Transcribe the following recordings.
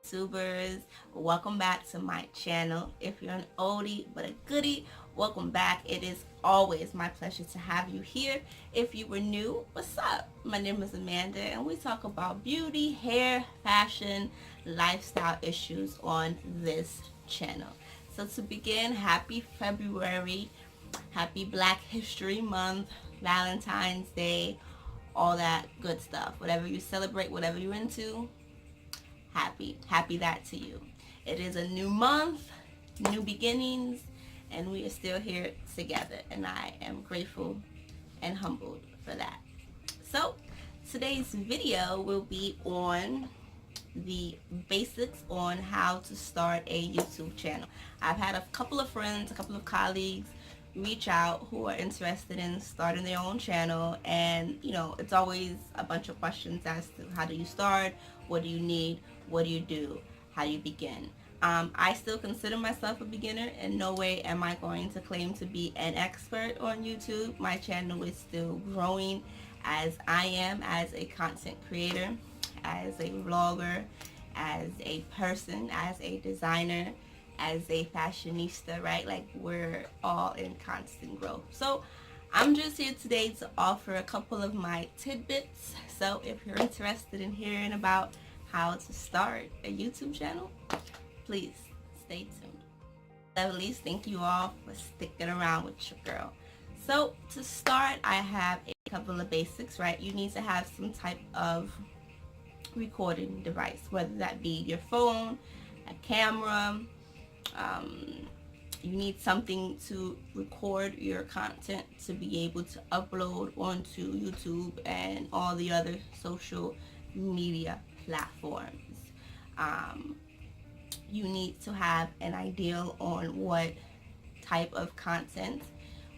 YouTubers, welcome back to my channel. If you're an oldie but a goodie, welcome back. It is always my pleasure to have you here. If you were new, what's up? My name is Amanda and we talk about beauty, hair, fashion, lifestyle issues on this channel. So to begin, happy February, happy Black History Month, Valentine's Day, all that good stuff. Whatever you celebrate, whatever you're into, happy that to you. It is a new month, new beginnings, and we are still here together, and I am grateful and humbled for that. So today's video will be on the basics on how to start a YouTube channel. I've had a couple of friends, a couple of colleagues reach out who are interested in starting their own channel, and it's always a bunch of questions as to how do you start, what do you need, what do you do, how do you begin. I still consider myself a beginner. In no way am I going to claim to be an expert on YouTube. My channel is still growing as I am as a content creator, as a vlogger, as a person, as a designer, as a fashionista, right? Like, we're all in constant growth. So I'm just here today to offer a couple of my tidbits. So if you're interested in hearing about how to start a YouTube channel, please stay tuned. Lovelies, thank you all for sticking around with your girl. So to start, I have a couple of basics, right? You need to have some type of recording device, whether that be your phone, a camera. You need something to record your content to be able to upload onto YouTube and all the other social media platforms. You need to have an idea on what type of content,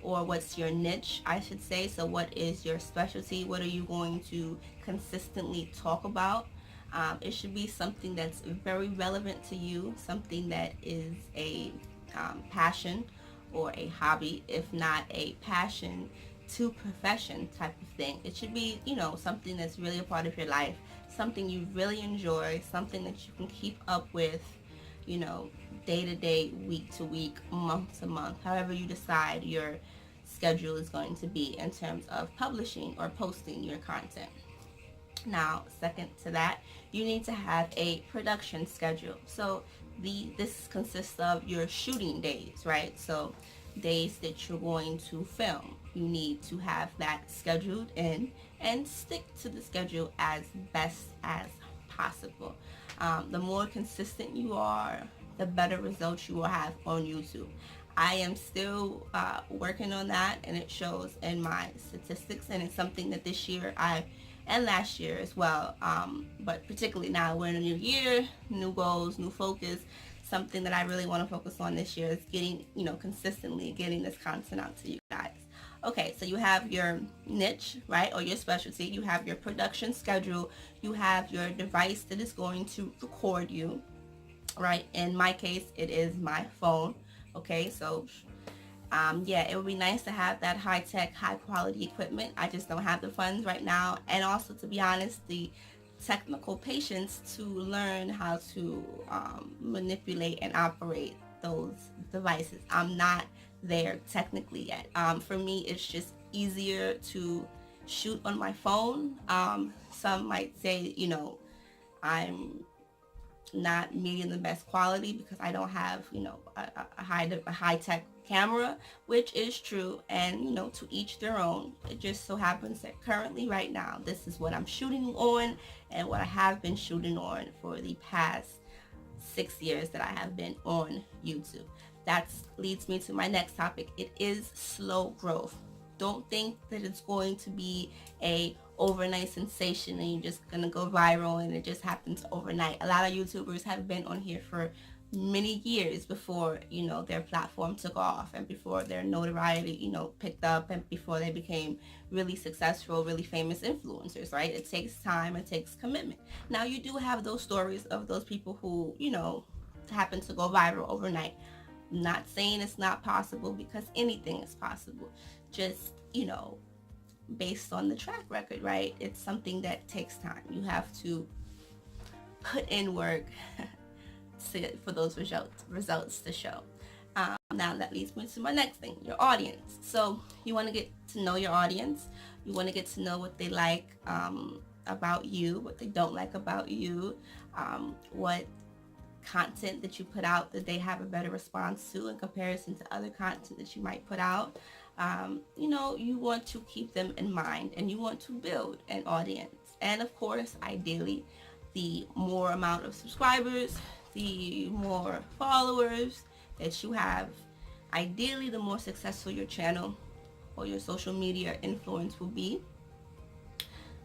or what's your niche, I should say. So what is your specialty? What are you going to consistently talk about? It should be something that's very relevant to you, something that is a passion or a hobby, if not a passion to profession type of thing. It should be, something that's really a part of your life, something you really enjoy, something that you can keep up with, day to day, week to week, month to month, however you decide your schedule is going to be in terms of publishing or posting your content. Now, second to that, you need to have a production schedule. So this consists of your shooting days, right? So days that you're going to film. You need to have that scheduled in and stick to the schedule as best as possible. The more consistent you are, the better results you will have on YouTube. I am still working on that, and it shows in my statistics, and it's something that this year and last year as well, but particularly now we're in a new year, new goals, new focus. Something that I really want to focus on this year is getting, consistently getting this content out to you guys. Okay, so you have your niche, right, or your specialty. You have your production schedule. You have your device that is going to record you, right? In my case, it is my phone. Okay, so yeah, it would be nice to have that high-tech, high-quality equipment. I just don't have the funds right now, and also, to be honest, the technical patience to learn how to manipulate and operate those devices. I'm not there technically yet. For me, it's just easier to shoot on my phone. Some might say, I'm not meeting the best quality because I don't have, a high-tech camera, which is true, and to each their own. It just so happens that currently, right now, this is what I'm shooting on and what I have been shooting on for the past 6 years that I have been on YouTube. That leads me to my next topic. It is slow growth. Don't think that it's going to be a overnight sensation and you're just gonna go viral and it just happens overnight. A lot of YouTubers have been on here for many years before their platform took off, and before their notoriety picked up, and before they became really successful, really famous influencers, right? It takes time, it takes commitment. Now, you do have those stories of those people who happen to go viral overnight. I'm not saying it's not possible, because anything is possible. Just based on the track record, right? It's something that takes time. You have to put in work, for those results to show. Now that leads me to my next thing, your audience. So you want to get to know your audience. You want to get to know what they like about you, what they don't like about you, what content that you put out that they have a better response to in comparison to other content that you might put out. You want to keep them in mind, and you want to build an audience. And of course, ideally, the more amount of subscribers, the more followers that you have, ideally the more successful your channel or your social media influence will be.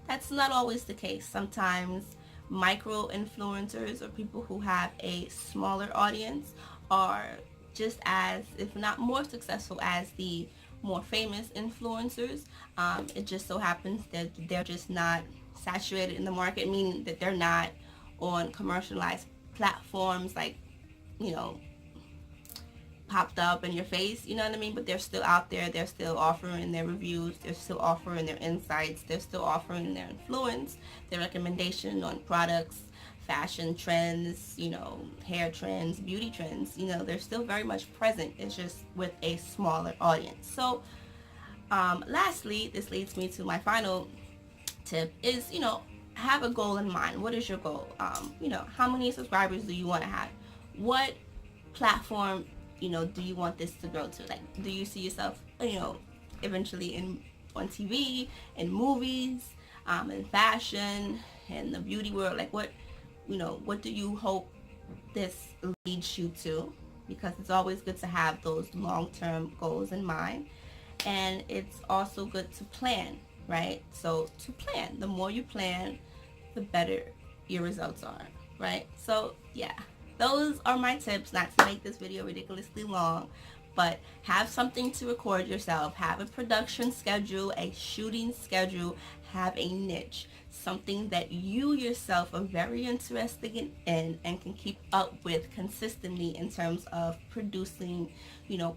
That's not always the case. Sometimes micro influencers or people who have a smaller audience are just as, if not more successful as the more famous influencers. It just so happens that they're just not saturated in the market, meaning that they're not on commercialized platforms like, popped up in your face, you know what I mean? But they're still out there. They're still offering their reviews. They're still offering their insights. They're still offering their influence, their recommendation on products, fashion trends, hair trends, beauty trends. They're still very much present. It's just with a smaller audience. So lastly, this leads me to my final tip is, have a goal in mind. What is your goal? How many subscribers do you want to have? What platform do you want this to grow to? Like, do you see yourself, eventually on TV, in movies, in fashion, in the beauty world? Like, what do you hope this leads you to? Because it's always good to have those long-term goals in mind. And it's also good to plan, right? So to plan, the more you plan, the better your results are, right? So yeah. Those are my tips, not to make this video ridiculously long, but have something to record yourself, have a production schedule, a shooting schedule, have a niche, something that you yourself are very interested in and can keep up with consistently in terms of producing,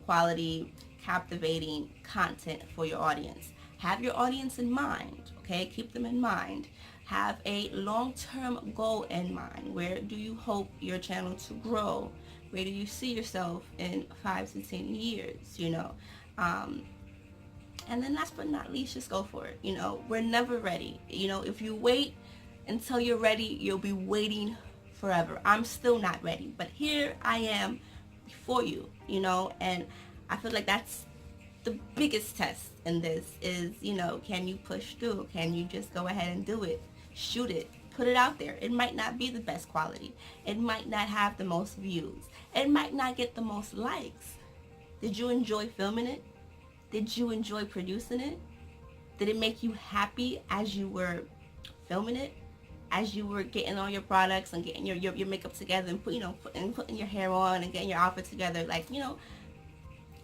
quality, captivating content for your audience. Have your audience in mind, okay? Keep them in mind. Have a long-term goal in mind. Where do you hope your channel to grow? Where do you see yourself in 5 to 10 years, And then last but not least, just go for it. We're never ready. If you wait until you're ready, you'll be waiting forever. I'm still not ready, but here I am before you, and I feel like that's the biggest test in this is, can you push through? Can you just go ahead and do it? Shoot it. Put it out there. It might not be the best quality. It might not have the most views. It might not get the most likes. Did you enjoy filming it? Did you enjoy producing it? Did it make you happy as you were filming it? As you were getting all your products and getting your makeup together and putting your hair on and getting your outfit together? Like,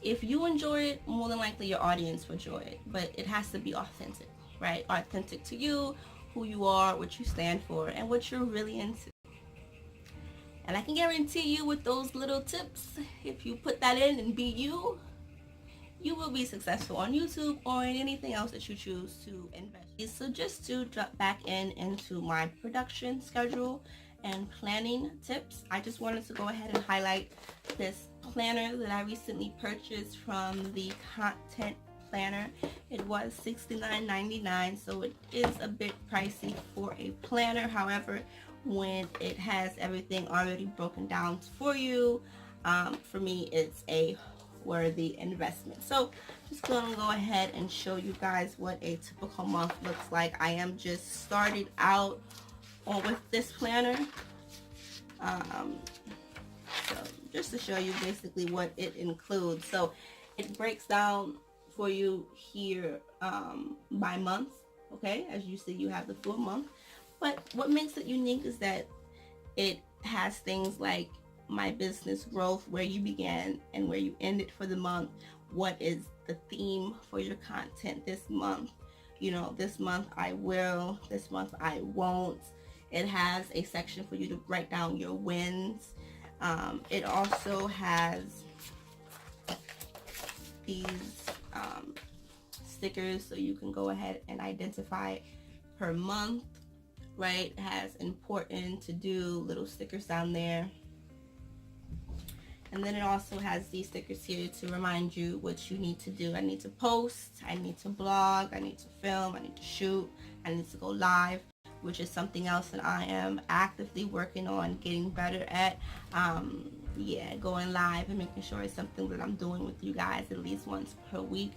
if you enjoy it, more than likely your audience will enjoy it. But it has to be authentic, right? Authentic to you, who you are, what you stand for, and what you're really into. And I can guarantee you with those little tips, if you put that in and be you, you will be successful on YouTube or in anything else that you choose to invest in. So just to jump back into my production schedule and planning tips, I just wanted to go ahead and highlight this planner that I recently purchased from the Content Planner. It was $69.99, so it is a bit pricey for a planner. However, when it has everything already broken down for you, for me it's a worthy investment. So just going to go ahead and show you guys what a typical month looks like. I am just started out with this planner, so just to show you basically what it includes. So it breaks down for you here by month. Okay, as you see, you have the full month, but what makes it unique is that it has things like my business growth, where you began and where you ended for the month. What is the theme for your content this month? This month I will, this month I won't. It has a section for you to write down your wins. It also has these stickers so you can go ahead and identify per month, right? It has important to do little stickers down there. And then it also has these stickers here to remind you what you need to do. I need to post, I need to blog, I need to film, I need to shoot, I need to go live, which is something else that I am actively working on getting better at. Yeah, going live and making sure it's something that I'm doing with you guys at least once per week.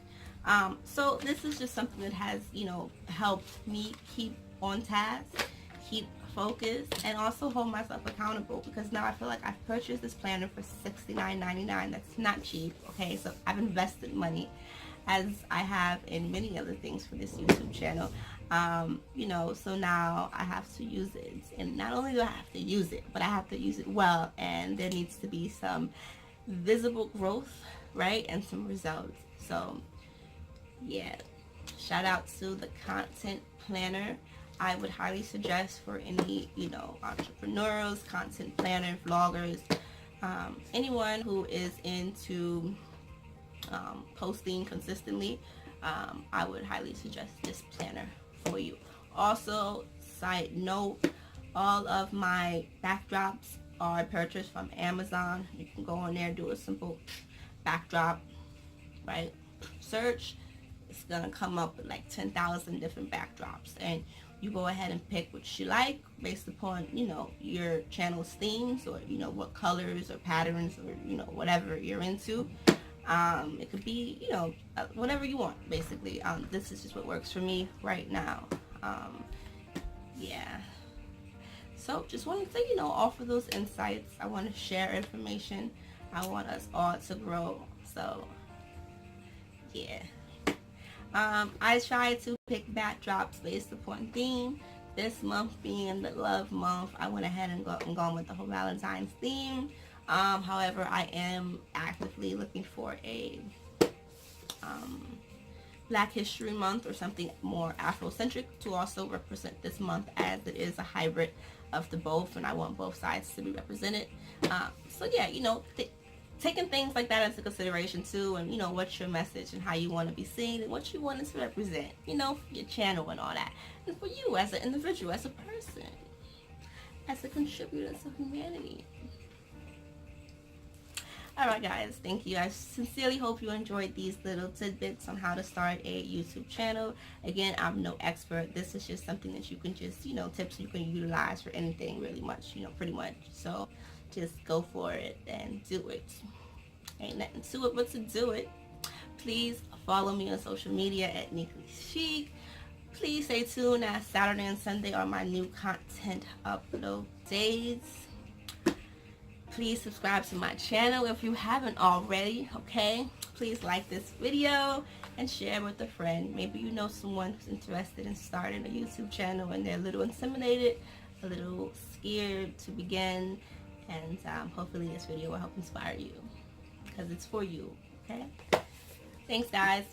So this is just something that has, you know, helped me keep on task, keep focused, and also hold myself accountable, because now I feel like I've purchased this planner for $69.99. That's not cheap, okay? So I've invested money, as I have in many other things for this YouTube channel. You know, so now I have to use it, and not only do I have to use it, but I have to use it well, and there needs to be some visible growth, right, and some results. So yeah, shout out to the content planner. I would highly suggest for any, you know, entrepreneurs, content planners, vloggers, anyone who is into posting consistently. I would highly suggest this planner for you. Also, side note, all of my backdrops are purchased from Amazon. You can go on there, do a simple backdrop, right, search. It's gonna come up with like 10,000 different backdrops, and you go ahead and pick what you like based upon, you know, your channel's themes, or, you know, what colors or patterns, or, you know, whatever you're into. It could be, you know, whatever you want, basically. This is just what works for me right now. Yeah. So just wanted to, you know, offer those insights. I want to share information. I want us all to grow. So yeah. I try to pick backdrops based upon theme. This month being the love month, I went ahead and gone with the whole Valentine's theme. However, I am actively looking for a Black History Month or something more Afrocentric to also represent this month, as it is a hybrid of the both, and I want both sides to be represented. So yeah, you know, taking things like that into consideration too, and, you know, what's your message and how you want to be seen and what you want it to represent, you know, for your channel and all that, and for you as an individual, as a person, as a contributor to humanity. Alright guys, thank you. I sincerely hope you enjoyed these little tidbits on how to start a YouTube channel. Again, I'm no expert. This is just something that you can just, you know, tips you can utilize for anything really much, you know, pretty much. So just go for it and do it. Ain't nothing to it but to do it. Please follow me on social media at niquelychique. Please stay tuned, as Saturday and Sunday are my new content upload days. Please subscribe to my channel if you haven't already, okay? Please like this video and share with a friend. Maybe you know someone who's interested in starting a YouTube channel and they're a little intimidated, a little scared to begin, and hopefully this video will help inspire you, because it's for you, okay? Thanks guys.